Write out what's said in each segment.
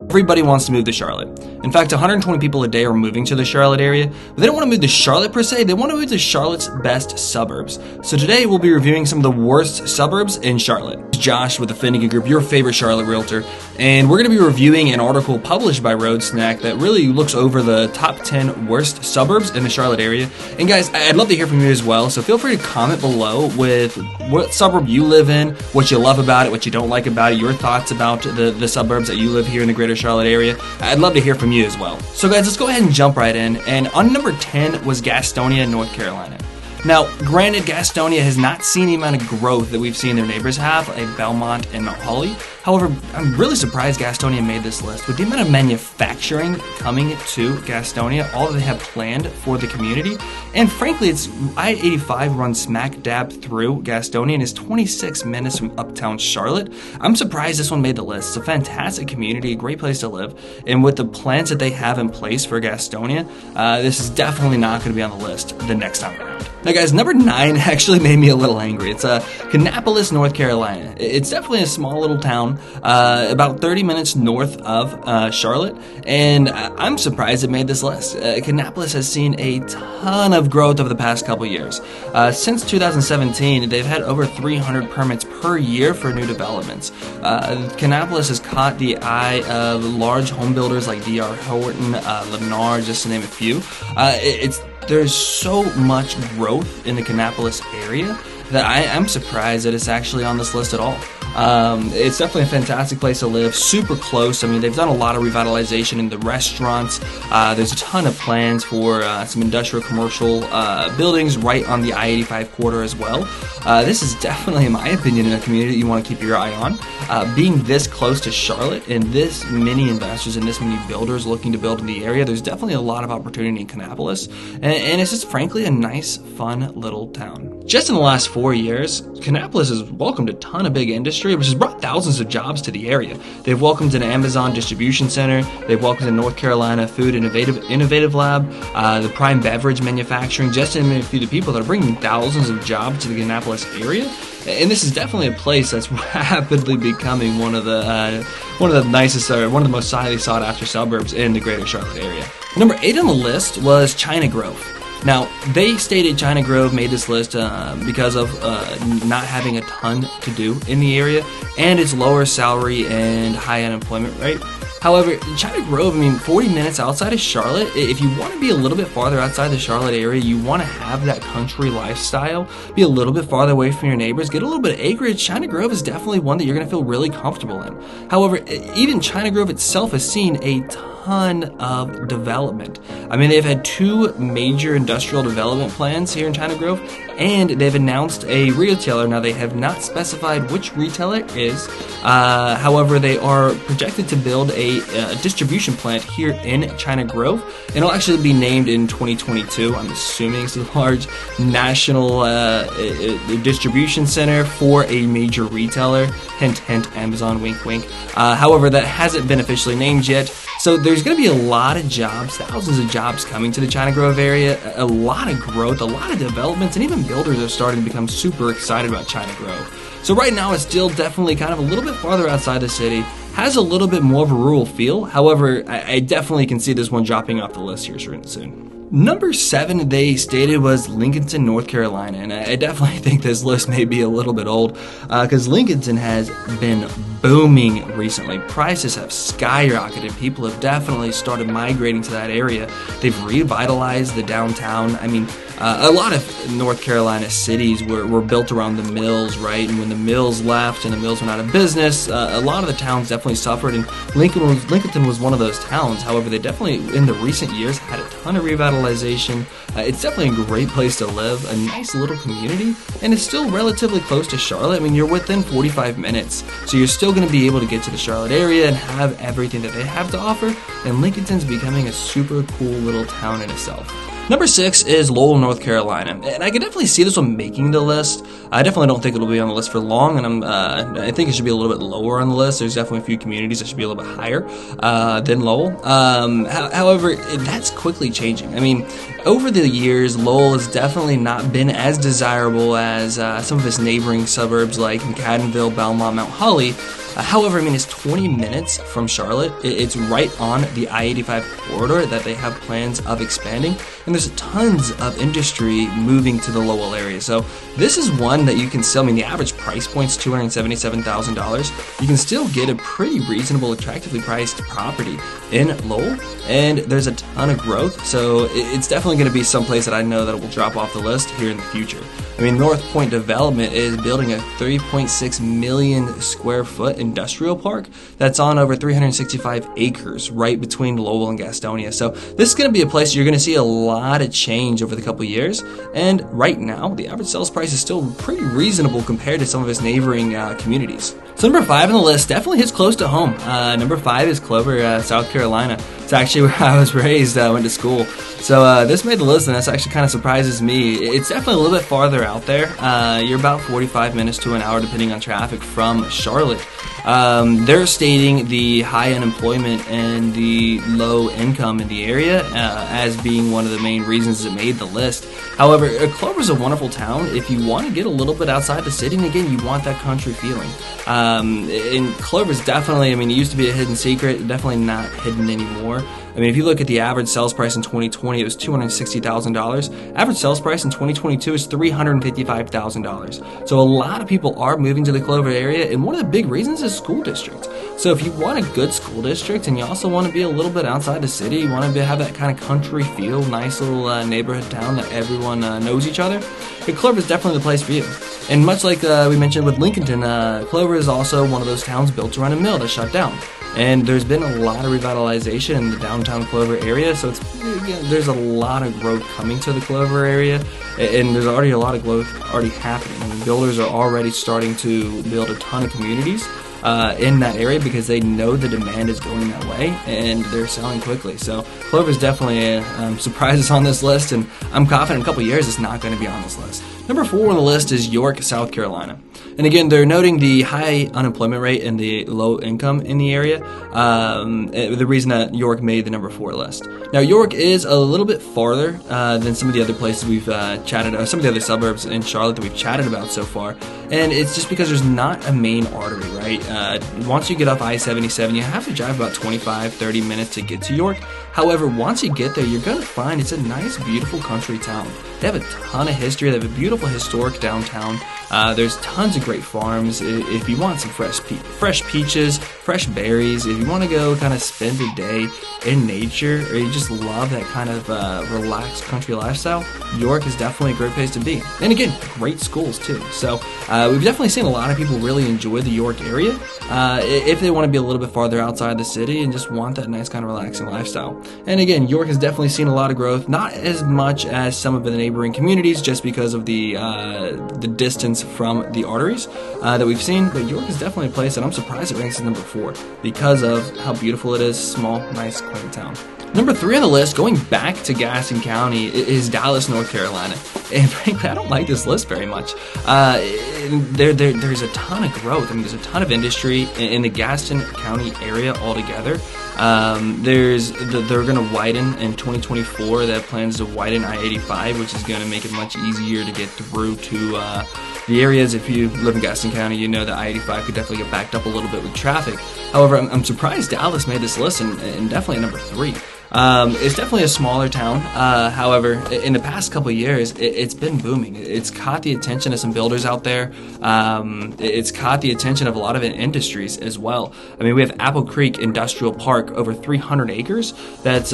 Everybody wants to move to Charlotte. In fact, 120 people a day are moving to the Charlotte area, but they don't want to move to Charlotte per se, they want to move to Charlotte's best suburbs. So today we'll be reviewing some of the worst suburbs in Charlotte. Josh with the Finnegan Group, your favorite Charlotte realtor, and we're going to be reviewing an article published by RoadSnack that really looks over the top 10 worst suburbs in the Charlotte area. And guys, I'd love to hear from you as well, so feel free to comment below with what suburb you live in, what you love about it, what you don't like about it, your thoughts about the suburbs that you live here in the greater Charlotte area. I'd love to hear from you as well. So guys, let's go ahead and jump right in. And on number 10 was Gastonia, North Carolina. Now, granted, Gastonia has not seen the amount of growth that we've seen their neighbors have, like Belmont and Mount Holly. However, I'm really surprised Gastonia made this list. With the amount of manufacturing coming to Gastonia, all that they have planned for the community, and frankly, it's I-85 runs smack dab through Gastonia and is 26 minutes from uptown Charlotte. I'm surprised this one made the list. It's a fantastic community, a great place to live, and with the plans that they have in place for Gastonia, this is definitely not going to be on the list the next time around. Now guys, number 9 actually made me a little angry. It's Kannapolis, North Carolina. It's definitely a small little town, about 30 minutes north of Charlotte, and I'm surprised it made this list. Kannapolis has seen a ton of growth over the past couple years. Since 2017, they've had over 300 permits per year for new developments. Kannapolis has caught the eye of large home builders like D.R. Horton, Lennar, just to name a few. There's so much growth in the Kannapolis area that I'm surprised that it's actually on this list at all. It's definitely a fantastic place to live, super close. I mean, they've done a lot of revitalization in the restaurants. There's a ton of plans for some industrial commercial buildings right on the I-85 corridor as well. This is definitely, in my opinion, a community that you want to keep your eye on. Being this close to Charlotte and this many investors and this many builders looking to build in the area, there's definitely a lot of opportunity in Kannapolis, and it's just frankly a nice, fun little town. Just in the last 4 years, Kannapolis has welcomed a ton of big industry, which has brought thousands of jobs to the area. They've welcomed an Amazon distribution center, they've welcomed a North Carolina Food Innovative Lab, the Prime Beverage Manufacturing, just to name a few of the people that are bringing thousands of jobs to the Kannapolis area. And this is definitely a place that's rapidly becoming one of the nicest, or one of the most highly sought after suburbs in the greater Charlotte area. Number 8 on the list was China Grove. Now, they stated China Grove made this list because of not having a ton to do in the area and its lower salary and high unemployment rate. However, China Grove, 40 minutes outside of Charlotte, if you want to be a little bit farther outside the Charlotte area, you want to have that country lifestyle, be a little bit farther away from your neighbors, get a little bit of acreage, China Grove is definitely one that you're going to feel really comfortable in. However, even China Grove itself has seen a ton of development. They've had 2 major industrial development plans here in China Grove, and they've announced a retailer. Now, they have not specified which retailer it is. However, they are projected to build a distribution plant here in China Grove, and it'll actually be named in 2022. I'm assuming it's a large national distribution center for a major retailer. Hint, hint, Amazon, wink, wink. However, that hasn't been officially named yet. So there's going to be a lot of jobs, thousands of jobs coming to the China Grove area, a lot of growth, a lot of developments, and even builders are starting to become super excited about China Grove. So right now it's still definitely kind of a little bit farther outside the city, has a little bit more of a rural feel. However, I definitely can see this one dropping off the list here soon. Number 7 they stated was Lincolnton, North Carolina, and I definitely think this list may be a little bit old because Lincolnton has been booming recently. Prices have skyrocketed. People have definitely started migrating to that area. They've revitalized the downtown. A lot of North Carolina cities were built around the mills, right? And when the mills left and the mills went out of business, a lot of the towns definitely suffered, and Lincolnton was one of those towns. However, they definitely, in the recent years, had a ton of revitalization. It's definitely a great place to live, a nice little community, and it's still relatively close to Charlotte. You're within 45 minutes, so you're still going to be able to get to the Charlotte area and have everything that they have to offer, and Lincolnton's becoming a super cool little town in itself. Number 6 is Lowell, North Carolina, and I can definitely see this one making the list. I definitely don't think it'll be on the list for long, and I think it should be a little bit lower on the list. There's definitely a few communities that should be a little bit higher than Lowell. However, that's quickly changing. Over the years, Lowell has definitely not been as desirable as some of its neighboring suburbs like McAdenville, Belmont, Mount Holly. However, I mean, it's 20 minutes from Charlotte. It's right on the I-85 corridor that they have plans of expanding, and there's tons of industry moving to the Lowell area. So this is one that you can still, I mean, the average price point's $277,000. You can still get a pretty reasonable, attractively priced property in Lowell, and there's a ton of growth. So it's definitely going to be someplace that I know that it will drop off the list here in the future. I mean, North Point Development is building a 3.6 million square foot industrial park that's on over 365 acres right between Lowell and Gastonia. So this is going to be a place you're going to see a lot of change over the couple of years. And right now, the average sales price is still pretty reasonable compared to some of its neighboring communities. So number 5 on the list definitely hits close to home. Number 5 is Clover, South Carolina. It's actually where I was raised, went to school. So this made the list, and that's actually kind of surprises me. It's definitely a little bit farther out there. You're about 45 minutes to an hour depending on traffic from Charlotte. They're stating the high unemployment and the low income in the area as being one of the main reasons it made the list. However, Clover's a wonderful town if you want to get a little bit outside the city, and again, you want that country feeling. And Clover's definitely, I mean, it used to be a hidden secret, definitely not hidden anymore. I mean, if you look at the average sales price in 2020, it was $260,000. Average sales price in 2022 is $355,000. So a lot of people are moving to the Clover area, and one of the big reasons is school districts. So if you want a good school district and you also want to be a little bit outside the city, you want to have that kind of country feel, nice little neighborhood town that everyone knows each other, Clover is definitely the place for you. And much like we mentioned with Lincolnton, Clover is also one of those towns built around a mill that shut down. And there's been a lot of revitalization in the downtown Clover area, so there's a lot of growth coming to the Clover area, and there's already a lot of growth already happening. I mean, builders are already starting to build a ton of communities in that area because they know the demand is going that way, and they're selling quickly. So Clover's definitely surprises on this list, and I'm confident in a couple of years it's not going to be on this list. Number 4 on the list is York, South Carolina. And again, they're noting the high unemployment rate and the low income in the area. The reason that York made the number 4 list. Now, York is a little bit farther than some of the other places we've chatted about, some of the other suburbs in Charlotte that we've chatted about so far. And it's just because there's not a main artery, right? Once you get off I-77, you have to drive about 25, 30 minutes to get to York. However, once you get there, you're going to find it's a nice, beautiful country town. They have a ton of history. They have a beautiful historic downtown. There's tons of great farms. If you want some fresh peaches, fresh berries, if you want to go kind of spend a day in nature, or you just love that kind of relaxed country lifestyle, York is definitely a great place to be. And again, great schools too. So we've definitely seen a lot of people really enjoy the York area if they want to be a little bit farther outside the city and just want that nice kind of relaxing lifestyle. And again, York has definitely seen a lot of growth, not as much as some of the neighboring communities just because of the distance from the arteries that we've seen, but York is definitely a place that I'm surprised it ranks as number 4 because of how beautiful it is, small, nice, quaint town. Number 3 on the list, going back to Gaston County, is Dallas, North Carolina. And frankly, I don't like this list very much. There's a ton of growth. I mean, there's a ton of industry in the Gaston County area altogether. They're going to widen in 2024. They have plans to widen I-85, which is going to make it much easier to get through to the areas. If you live in Gaston County, you know that I-85 could definitely get backed up a little bit with traffic. However, I'm surprised Dallas made this list and definitely number 3. It's definitely a smaller town. However, in the past couple of years, it's been booming. It's caught the attention of some builders out there. It's caught the attention of a lot of industries as well. I mean, we have Apple Creek Industrial Park, over 300 acres, that's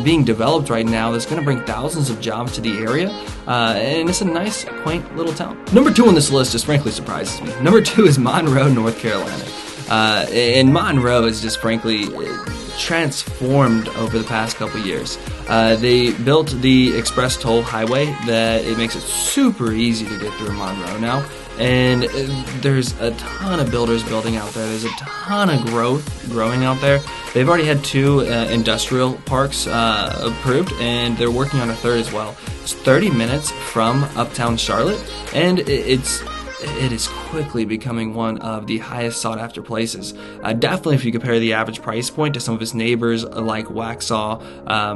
being developed right now. That's going to bring thousands of jobs to the area, and it's a nice, quaint little town. Number 2 on this list just frankly surprises me. Number 2 is Monroe, North Carolina. And Monroe is just frankly transformed over the past couple years. They built the express toll highway that it makes it super easy to get through Monroe now. And there's a ton of builders building out there. There's a ton of growth growing out there. They've already had 2 industrial parks approved, and they're working on a 3rd as well. It's 30 minutes from uptown Charlotte, and it is quickly becoming one of the highest sought after places. Definitely if you compare the average price point to some of its neighbors like Waxhaw,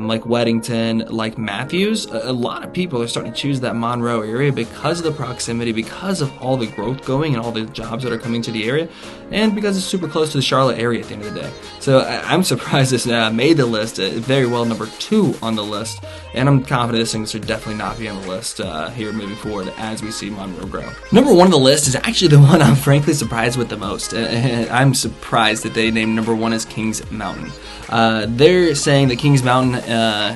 like Weddington, like Matthews, a lot of people are starting to choose that Monroe area because of the proximity, because of all the growth going and all the jobs that are coming to the area, and because it's super close to the Charlotte area at the end of the day. So I'm surprised this made the list, very well number 2 on the list, and I'm confident this thing should definitely not be on the list here moving forward as we see Monroe grow. Number 1 on the list is actually the one I'm frankly surprised with the most. I'm surprised that they named number 1 as Kings Mountain. They're saying that Kings Mountain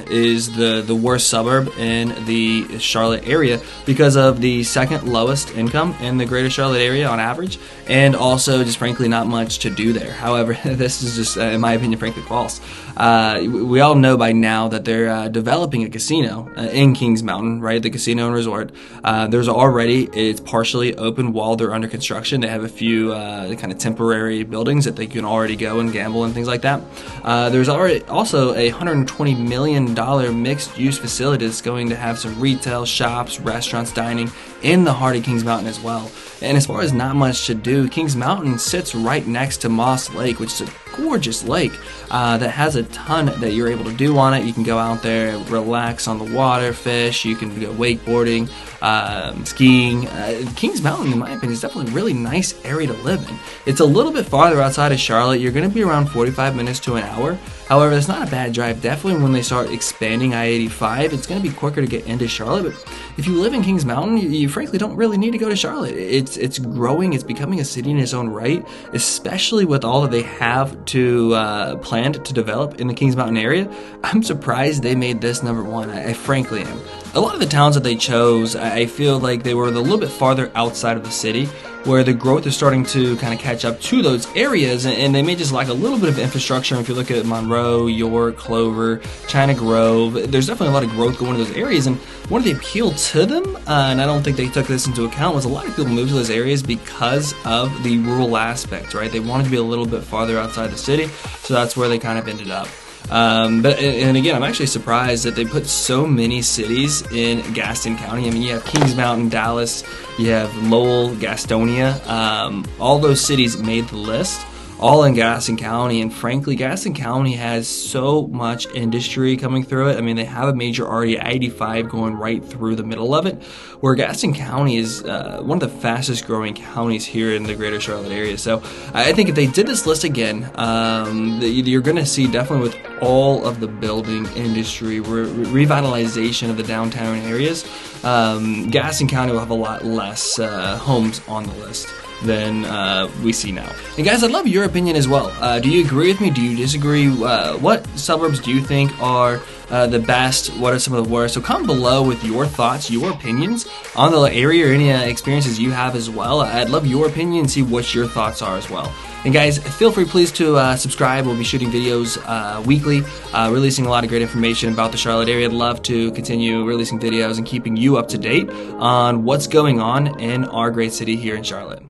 is the worst suburb in the Charlotte area because of the second lowest income in the greater Charlotte area on average, and also just frankly not much to do there. However, this is just, in my opinion, frankly false. We all know by now that they're developing a casino in Kings Mountain, right? The casino and resort. It's partially open while they're under construction. They have a few kind of temporary buildings that they can already go and gamble and things like that. There's already also a $120 million mixed-use facility that's going to have some retail, shops, restaurants, dining in the heart of Kings Mountain as well. And as far as not much to do, Kings Mountain sits right next to Moss Lake, which is a gorgeous lake that has a ton that you're able to do on it. You can go out there, relax on the water, fish, you can go wakeboarding, skiing. Kings Mountain, in my opinion, is definitely a really nice area to live in. It's a little bit farther outside of Charlotte. You're going to be around 45 minutes to an hour. However, it's not a bad drive. Definitely when they start expanding I-85, it's going to be quicker to get into Charlotte. But if you live in Kings Mountain, you frankly don't really need to go to Charlotte. It's growing. It's becoming a city in its own right, especially with all that they have to planned to develop in the Kings Mountain area. I'm surprised they made this number 1. I frankly am. A lot of the towns that they chose, I feel like they were a little bit farther outside of the city, where the growth is starting to kind of catch up to those areas, and they may just lack a little bit of infrastructure. If you look at Monroe, York, Clover, China Grove, there's definitely a lot of growth going to those areas, and one of the appeal to them, and I don't think they took this into account, was a lot of people moved to those areas because of the rural aspect, right? They wanted to be a little bit farther outside the city, so that's where they kind of ended up. And again, I'm actually surprised that they put so many cities in Gaston County. I mean, you have Kings Mountain, Dallas, you have Lowell, Gastonia. All those cities made the list, all in Gaston County, and frankly, Gaston County has so much industry coming through it. I mean, they have a major already I-85 going right through the middle of it, where Gaston County is one of the fastest growing counties here in the greater Charlotte area. So I think if they did this list again, you're going to see definitely with all of the building industry, revitalization of the downtown areas, Gaston County will have a lot less homes on the list than we see now. And guys, I'd love your opinion as well. Do you agree with me? Do you disagree? What suburbs do you think are the best? What are some of the worst? So comment below with your thoughts, your opinions on the area, or any experiences you have as well. I'd love your opinion and see what your thoughts are as well. And guys, feel free please to subscribe. We'll be shooting videos weekly, releasing a lot of great information about the Charlotte area. I'd love to continue releasing videos and keeping you up to date on what's going on in our great city here in Charlotte.